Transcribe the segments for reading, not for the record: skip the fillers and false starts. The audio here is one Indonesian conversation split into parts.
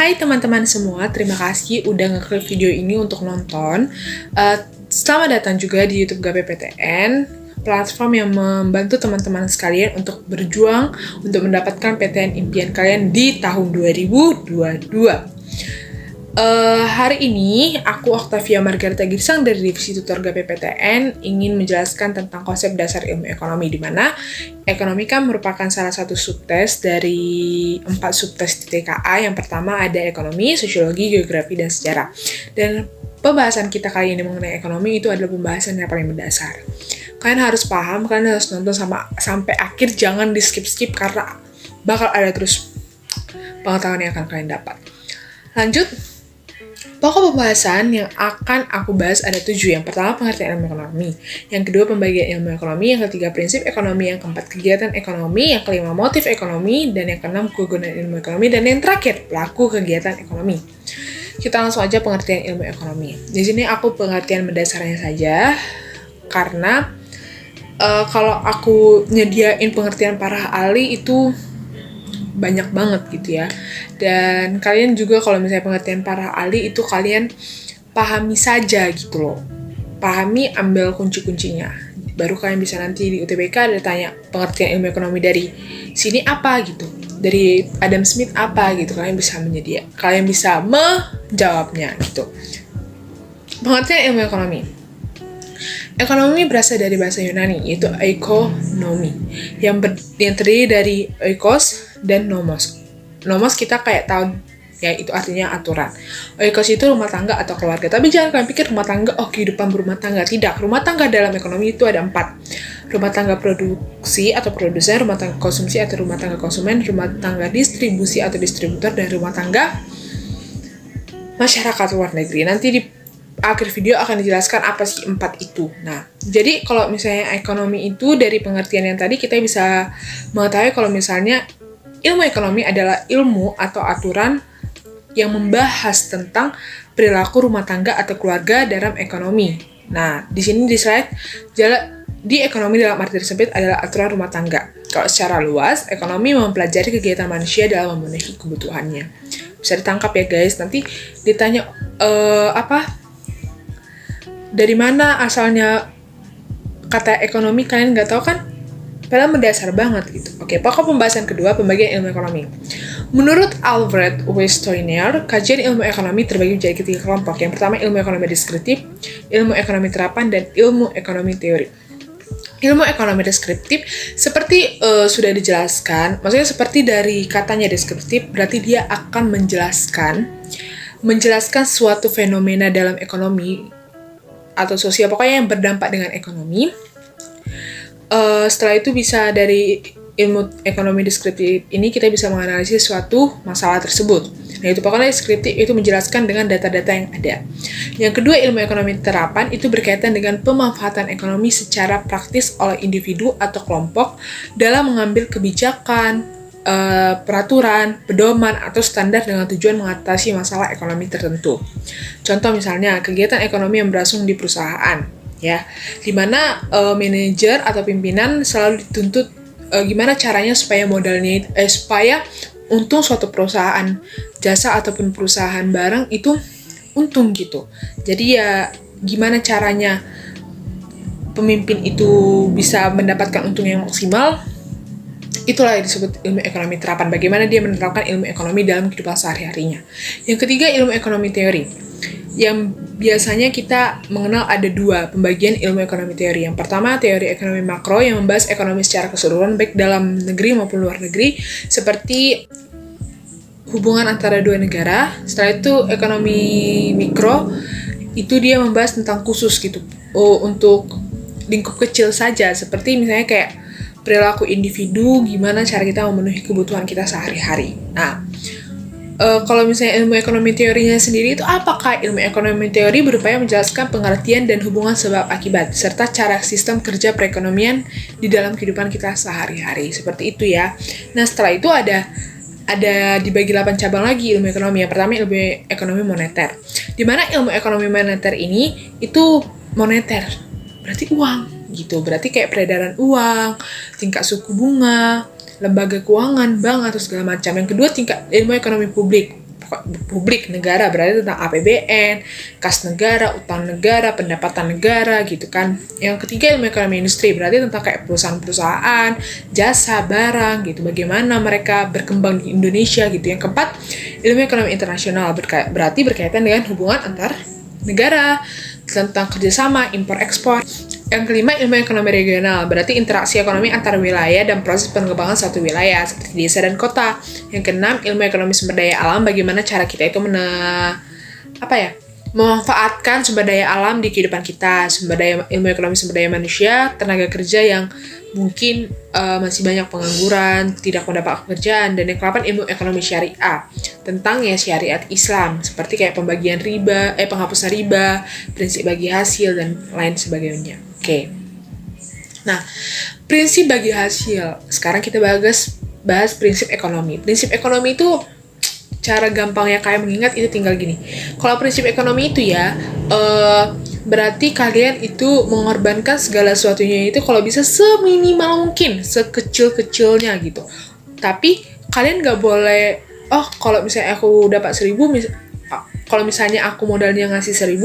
Hai teman-teman semua, terima kasih udah ngeklik video ini untuk nonton. Selamat datang juga di YouTube Gape PTN, platform yang membantu teman-teman sekalian untuk berjuang untuk mendapatkan PTN impian kalian di tahun 2022. Hari ini, aku Octavia Margareta Girsang dari Divisi Tutor Gape PTN ingin menjelaskan tentang konsep dasar ilmu ekonomi, di mana ekonomi kan merupakan salah satu subtes dari 4 subtes di TKA. Yang pertama ada ekonomi, sosiologi, geografi, dan sejarah. Dan pembahasan kita kali ini mengenai ekonomi itu adalah pembahasan yang paling mendasar. Kalian harus paham, kalian harus nonton sampai akhir, jangan di skip-skip karena bakal ada terus pengetahuan yang akan kalian dapat. Lanjut. Pokok pembahasan yang akan aku bahas ada 7. Yang pertama, pengertian ilmu ekonomi. Yang kedua, pembagian ilmu ekonomi. Yang ketiga, prinsip ekonomi. Yang keempat, kegiatan ekonomi. Yang kelima, motif ekonomi. Dan yang keenam, kegunaan ilmu ekonomi. Dan yang terakhir, pelaku kegiatan ekonomi. Kita langsung aja pengertian ilmu ekonomi. Di sini aku pengertian mendasarnya saja, karena kalau aku nyediain pengertian para ahli itu banyak banget gitu ya. Dan kalian juga kalau misalnya pengertian para ahli itu kalian pahami saja gitu loh. Pahami, ambil kunci-kuncinya. Baru kalian bisa nanti di UTBK ada tanya pengertian ilmu ekonomi dari sini apa gitu. Dari Adam Smith apa gitu. Kalian bisa menjawabnya gitu. Pengertian ilmu ekonomi. Ekonomi berasal dari bahasa Yunani, yaitu ekonomi, yang terdiri dari oikos dan nomos. Nomos kita kayak tahu, ya itu artinya aturan. Oikos itu rumah tangga atau keluarga. Tapi jangan kalian pikir rumah tangga, kehidupan berumah tangga. Tidak, rumah tangga dalam ekonomi itu ada 4. Rumah tangga produksi atau produsen, rumah tangga konsumsi atau rumah tangga konsumen, rumah tangga distribusi atau distributor, dan rumah tangga masyarakat luar negeri. Nanti di akhir video akan dijelaskan apa sih 4 itu. Nah, jadi kalau misalnya ekonomi itu dari pengertian yang tadi kita bisa mengetahui kalau misalnya ilmu ekonomi adalah ilmu atau aturan yang membahas tentang perilaku rumah tangga atau keluarga dalam ekonomi. Nah, di sini di slide di ekonomi dalam arti tersebut adalah aturan rumah tangga. Kalau secara luas, ekonomi mempelajari kegiatan manusia dalam memenuhi kebutuhannya. Bisa ditangkap ya guys. Nanti ditanya dari mana asalnya kata ekonomi, kalian nggak tahu kan? Padahal mendasar banget gitu. Oke, pokok pembahasan kedua, pembagian ilmu ekonomi. Menurut Albert Westoiner, kajian ilmu ekonomi terbagi menjadi 3 kelompok. Yang pertama, ilmu ekonomi deskriptif, ilmu ekonomi terapan, dan ilmu ekonomi teori. Ilmu ekonomi deskriptif, seperti sudah dijelaskan, maksudnya seperti dari katanya deskriptif, berarti dia akan menjelaskan suatu fenomena dalam ekonomi atau sosial, pokoknya yang berdampak dengan ekonomi. Setelah itu bisa dari ilmu ekonomi deskriptif ini kita bisa menganalisis suatu masalah tersebut. Nah itu pokoknya deskriptif itu menjelaskan dengan data-data yang ada. Yang kedua, ilmu ekonomi terapan itu berkaitan dengan pemanfaatan ekonomi secara praktis oleh individu atau kelompok dalam mengambil kebijakan, peraturan, pedoman, atau standar dengan tujuan mengatasi masalah ekonomi tertentu. Contoh misalnya, kegiatan ekonomi yang berlangsung di perusahaan, ya, di mana manajer atau pimpinan selalu dituntut gimana caranya supaya supaya untung suatu perusahaan jasa ataupun perusahaan barang itu untung gitu. Jadi ya gimana caranya pemimpin itu bisa mendapatkan untung yang maksimal. Itulah yang disebut ilmu ekonomi terapan. Bagaimana dia menerapkan ilmu ekonomi dalam kehidupan sehari-harinya. Yang ketiga, ilmu ekonomi teori. Yang biasanya kita mengenal ada 2 pembagian ilmu ekonomi teori. Yang pertama, teori ekonomi makro yang membahas ekonomi secara keseluruhan baik dalam negeri maupun luar negeri, seperti hubungan antara 2 negara. Setelah itu, ekonomi mikro itu dia membahas tentang khusus gitu. Untuk lingkup kecil saja, seperti misalnya kayak perilaku individu, gimana cara kita memenuhi kebutuhan kita sehari-hari. Nah, kalau misalnya ilmu ekonomi teorinya sendiri itu apakah? Ilmu ekonomi teori berupaya menjelaskan pengertian dan hubungan sebab akibat, serta cara sistem kerja perekonomian di dalam kehidupan kita sehari-hari. Seperti itu ya. Nah, setelah itu ada dibagi 8 cabang lagi ilmu ekonomi. Yang pertama, ilmu ekonomi moneter. Di mana ilmu ekonomi moneter ini itu moneter, berarti uang gitu, berarti kayak peredaran uang, tingkat suku bunga, lembaga keuangan, bank, atau segala macam. Yang kedua, tingkat ilmu ekonomi publik. publik negara, berarti tentang APBN, kas negara, utang negara, pendapatan negara gitu kan. Yang ketiga ilmu ekonomi industri, berarti tentang kayak perusahaan-perusahaan, jasa, barang gitu, bagaimana mereka berkembang di Indonesia gitu. Yang keempat ilmu ekonomi internasional, berarti berkaitan dengan hubungan antar negara, tentang kerjasama, impor-ekspor. Yang kelima, ilmu ekonomi regional, berarti interaksi ekonomi antar wilayah dan proses pengembangan suatu wilayah, seperti desa dan kota. Yang keenam, ilmu ekonomi sumber daya alam, bagaimana cara kita itu memanfaatkan sumber daya alam di kehidupan kita, ilmu ekonomi sumber daya manusia, tenaga kerja yang mungkin masih banyak pengangguran, tidak mendapat pekerjaan. Dan yang ke-8, ilmu ekonomi syariah, tentang ya syariat Islam, seperti kayak penghapusan riba, prinsip bagi hasil, dan lain sebagainya. Oke. Nah, prinsip bagi hasil. Sekarang kita bahas prinsip ekonomi. Prinsip ekonomi itu cara gampangnya kayak mengingat itu tinggal gini. Kalau prinsip ekonomi itu ya, berarti kalian itu mengorbankan segala sesuatunya itu kalau bisa seminimal mungkin, sekecil-kecilnya gitu. Tapi kalian nggak boleh, kalau misalnya aku dapat 1.000, kalau misalnya aku modalnya ngasih 1.000,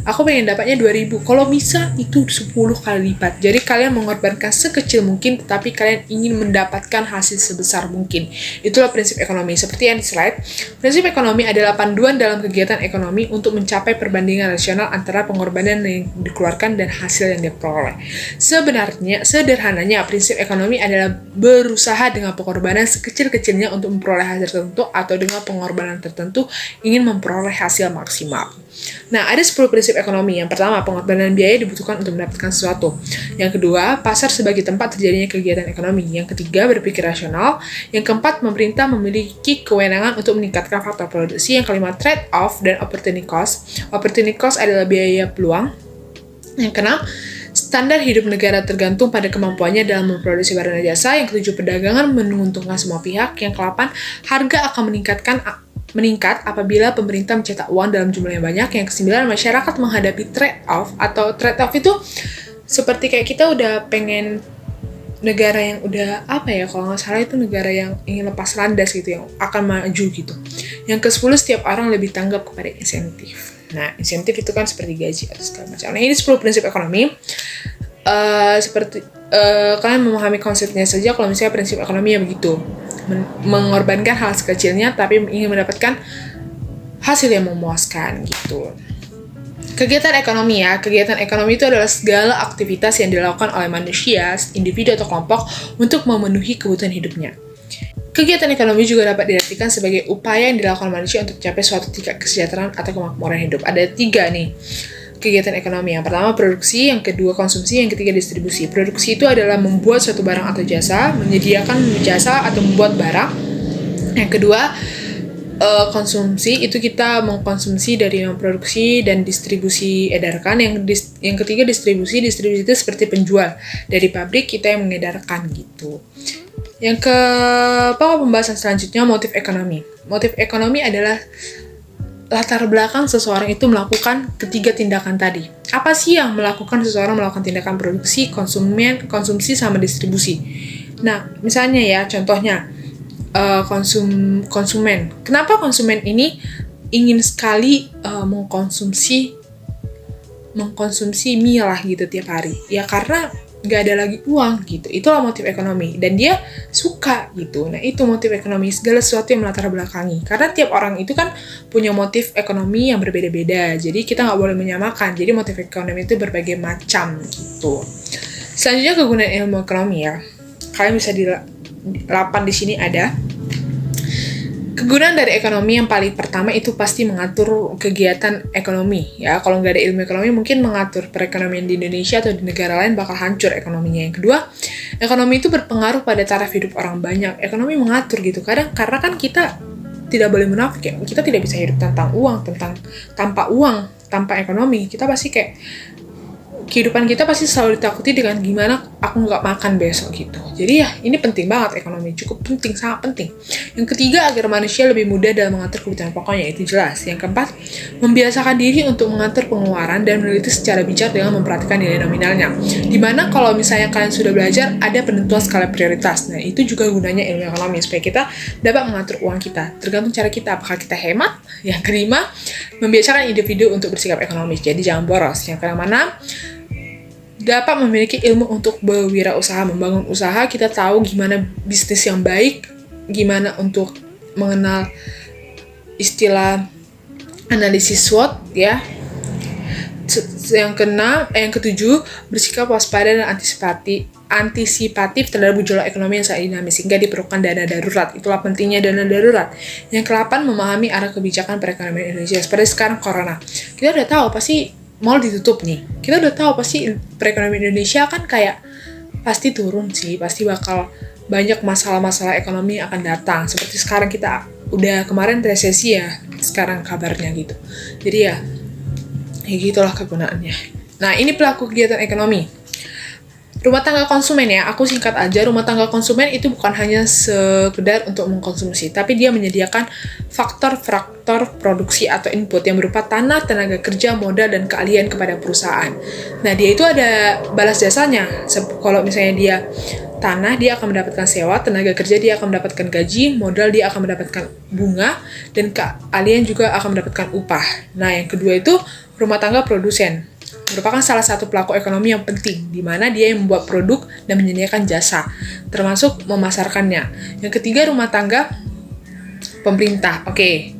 aku pengen dapatnya 2.000. Kalau bisa itu 10 kali lipat. Jadi kalian mengorbankan sekecil mungkin, tetapi kalian ingin mendapatkan hasil sebesar mungkin. Itulah prinsip ekonomi. Seperti yang di slide, prinsip ekonomi adalah panduan dalam kegiatan ekonomi untuk mencapai perbandingan rasional antara pengorbanan yang dikeluarkan dan hasil yang diperoleh. Sederhananya, prinsip ekonomi adalah berusaha dengan pengorbanan sekecil-kecilnya untuk memperoleh hasil tertentu, atau dengan pengorbanan tertentu ingin memperoleh hasil maksimal. Nah, ada 10 prinsip ekonomi. Yang pertama, pengorbanan biaya dibutuhkan untuk mendapatkan sesuatu. Yang kedua, pasar sebagai tempat terjadinya kegiatan ekonomi. Yang ketiga, berpikir rasional. Yang keempat, pemerintah memiliki kewenangan untuk meningkatkan faktor produksi. Yang kelima, trade-off dan opportunity cost. Opportunity cost adalah biaya peluang. Yang keenam, standar hidup negara tergantung pada kemampuannya dalam memproduksi barang dan jasa. Yang ketujuh, perdagangan menguntungkan semua pihak. Yang kedelapan, harga akan meningkat apabila pemerintah mencetak uang dalam jumlah yang banyak. Yang kesembilan, masyarakat menghadapi trade-off, atau trade-off itu seperti kayak kita udah pengen negara yang udah kalau nggak salah itu negara yang ingin lepas landas gitu, yang akan maju gitu. Yang ke-10, setiap orang lebih tanggap kepada insentif. Nah, insentif itu kan seperti gaji atau segala macam. Nah, ini 10 prinsip ekonomi. Kalian memahami konsepnya saja kalau misalnya prinsip ekonomi ya begitu. Mengorbankan hal sekecilnya tapi ingin mendapatkan hasil yang memuaskan gitu. Kegiatan ekonomi ya. Kegiatan ekonomi itu adalah segala aktivitas yang dilakukan oleh manusia, individu atau kelompok untuk memenuhi kebutuhan hidupnya. Kegiatan ekonomi juga dapat diartikan sebagai upaya yang dilakukan manusia untuk mencapai suatu tingkat kesejahteraan atau kemakmuran hidup. Ada 3 nih kegiatan ekonomi. Yang pertama produksi, yang kedua konsumsi, yang ketiga distribusi. Produksi itu adalah membuat suatu barang atau jasa, menyediakan jasa atau membuat barang. Yang kedua konsumsi, itu kita mengkonsumsi dari memproduksi dan distribusi edarkan. Yang ketiga distribusi itu seperti penjual dari pabrik, kita yang mengedarkan gitu. Yang pembahasan selanjutnya, motif ekonomi. Motif ekonomi adalah latar belakang seseorang itu melakukan ketiga tindakan tadi. Apa sih yang seseorang melakukan tindakan produksi, konsumsi, sama distribusi? Nah, misalnya ya, contohnya konsumen. Kenapa konsumen ini ingin sekali mengkonsumsi mie lah gitu tiap hari? Ya karena nggak ada lagi uang gitu. Itulah motif ekonomi, dan dia suka gitu. Nah, itu motif ekonomi, segala sesuatu yang melatar belakangi. Karena tiap orang itu kan punya motif ekonomi yang berbeda-beda, jadi kita nggak boleh menyamakan. Jadi motif ekonomi itu berbagai macam gitu. Selanjutnya, kegunaan ilmu ekonomi ya. Kalian bisa di 8 di sini ada. Kegunaan dari ekonomi yang paling pertama itu pasti mengatur kegiatan ekonomi ya. Kalau nggak ada ilmu ekonomi mungkin mengatur perekonomian di Indonesia atau di negara lain bakal hancur ekonominya. Yang kedua, ekonomi itu berpengaruh pada taraf hidup orang banyak. Ekonomi mengatur gitu. Karena kan kita tidak boleh munafik ya. Kita tidak bisa hidup tanpa uang, tanpa ekonomi. Kita pasti kayak kehidupan kita pasti selalu ditakuti dengan gimana aku nggak makan besok gitu. Jadi ya ini penting banget, ekonomi cukup penting, sangat penting. Yang ketiga, agar manusia lebih mudah dalam mengatur kebutuhan pokoknya, itu jelas. Yang keempat, membiasakan diri untuk mengatur pengeluaran dan meneliti secara bijak dengan memperhatikan nilai nominalnya. Dimana kalau misalnya kalian sudah belajar, ada penentuan skala prioritas. Nah itu juga gunanya ilmu ekonomi, supaya kita dapat mengatur uang kita. Tergantung cara kita, apakah kita hemat. Yang kelima, membiasakan individu untuk bersikap ekonomis, jadi jangan boros. Yang kemana, dapat memiliki ilmu untuk berwirausaha, membangun usaha. Kita tahu gimana bisnis yang baik, gimana untuk mengenal istilah analisis SWOT ya. Yang ketujuh, bersikap waspada dan antisipatif terhadap gejolak ekonomi yang saat dinamis, sehingga diperlukan dana darurat. Itulah pentingnya dana darurat. Yang ke-8, memahami arah kebijakan perekonomian Indonesia. Seperti sekarang corona, kita udah tahu pasti mall ditutup nih. Kita udah tahu pasti perekonomian Indonesia kan kayak pasti turun sih, pasti bakal banyak masalah-masalah ekonomi yang akan datang. Seperti sekarang kita udah kemarin resesi ya, sekarang kabarnya gitu. Jadi ya gitulah kegunaannya. Nah, ini pelaku kegiatan ekonomi. Rumah tangga konsumen ya, aku singkat aja. Rumah tangga konsumen itu bukan hanya sekedar untuk mengkonsumsi, tapi dia menyediakan faktor-faktor produksi atau input yang berupa tanah, tenaga kerja, modal, dan keahlian kepada perusahaan. Nah, dia itu ada balas jasanya. Kalau misalnya dia tanah, dia akan mendapatkan sewa, tenaga kerja dia akan mendapatkan gaji, modal dia akan mendapatkan bunga, dan keahlian juga akan mendapatkan upah. Nah, yang kedua itu rumah tangga produsen. Merupakan salah satu pelaku ekonomi yang penting, di mana dia yang membuat produk dan menyediakan jasa, termasuk memasarkannya. Yang ketiga, rumah tangga pemerintah. Oke.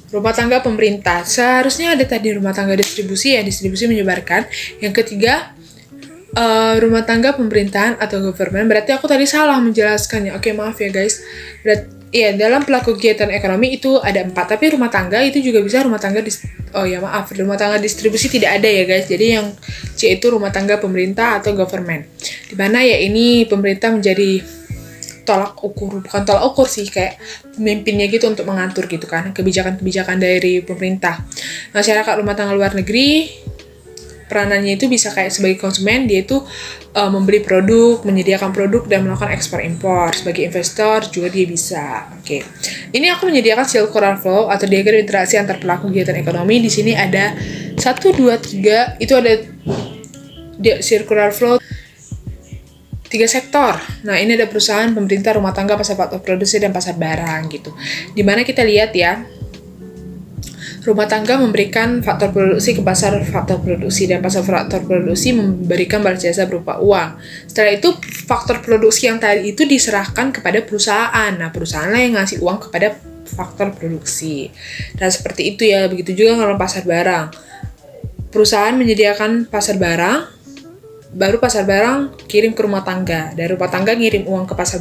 Rumah tangga pemerintah. Seharusnya ada tadi rumah tangga distribusi ya, distribusi menyebarkan. Yang ketiga, rumah tangga pemerintahan atau government. Berarti aku tadi salah menjelaskannya. Oke, maaf ya guys. Dalam pelaku kegiatan ekonomi itu ada 4, tapi rumah tangga itu juga bisa rumah tangga rumah tangga distribusi tidak ada ya guys. Jadi yang C itu rumah tangga pemerintah atau government. Di mana ya ini pemerintah menjadi bukan tolak ukur sih, kayak pemimpinnya gitu untuk mengatur gitu kan kebijakan-kebijakan dari pemerintah. Masyarakat rumah tangga luar negeri, peranannya itu bisa kayak sebagai konsumen, dia itu membeli produk, menyediakan produk, dan melakukan ekspor impor. Sebagai investor juga dia bisa. Oke. Ini aku menyediakan circular flow atau diagram interaksi antar pelaku kegiatan ekonomi. Di sini ada 1, 2, 3, itu ada circular flow 3 sektor. Nah, ini ada perusahaan, pemerintah, rumah tangga, pasar faktor produksi, dan pasar barang gitu. Dimana kita lihat ya, rumah tangga memberikan faktor produksi ke pasar faktor produksi, dan pasar faktor produksi memberikan balas jasa berupa uang. Setelah itu, faktor produksi yang tadi itu diserahkan kepada perusahaan. Nah, perusahaan lah yang ngasih uang kepada faktor produksi. Dan seperti itu ya, begitu juga kalau pasar barang. Perusahaan menyediakan pasar barang, baru pasar barang kirim ke rumah tangga. Dari rumah tangga ngirim uang ke pasar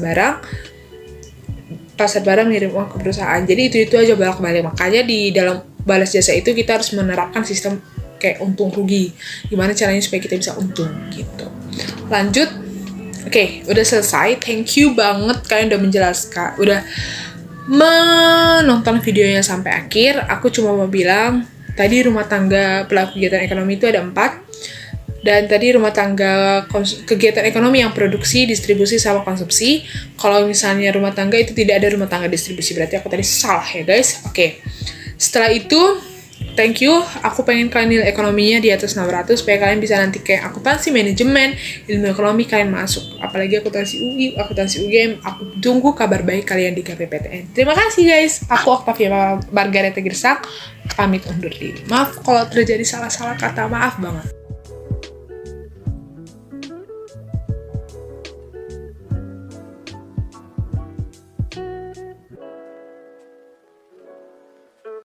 barang ngirim uang ke perusahaan. Jadi itu aja bolak-balik. Makanya di dalam balas jasa itu kita harus menerapkan sistem kayak untung rugi. Gimana caranya supaya kita bisa untung gitu. Lanjut. Oke, udah selesai. Thank you banget kalian udah menjelaskan, udah menonton videonya sampai akhir. Aku cuma mau bilang, tadi rumah tangga pelaku kegiatan ekonomi itu ada 4. Dan tadi rumah tangga kegiatan ekonomi yang produksi, distribusi, sama konsumsi. Kalau misalnya rumah tangga itu tidak ada rumah tangga distribusi, berarti aku tadi salah ya guys. Oke. Setelah itu, thank you. Aku pengen kalian nilai ekonominya di atas 600 supaya kalian bisa nanti kayak akuntansi, manajemen, ilmu ekonomi kalian masuk. Apalagi akuntansi UI, akuntansi UGM. Aku tunggu kabar baik kalian di KPPTN. Terima kasih guys. Aku Octavia Margareta Girsak, pamit undur diri. Maaf kalau terjadi salah-salah kata, maaf banget.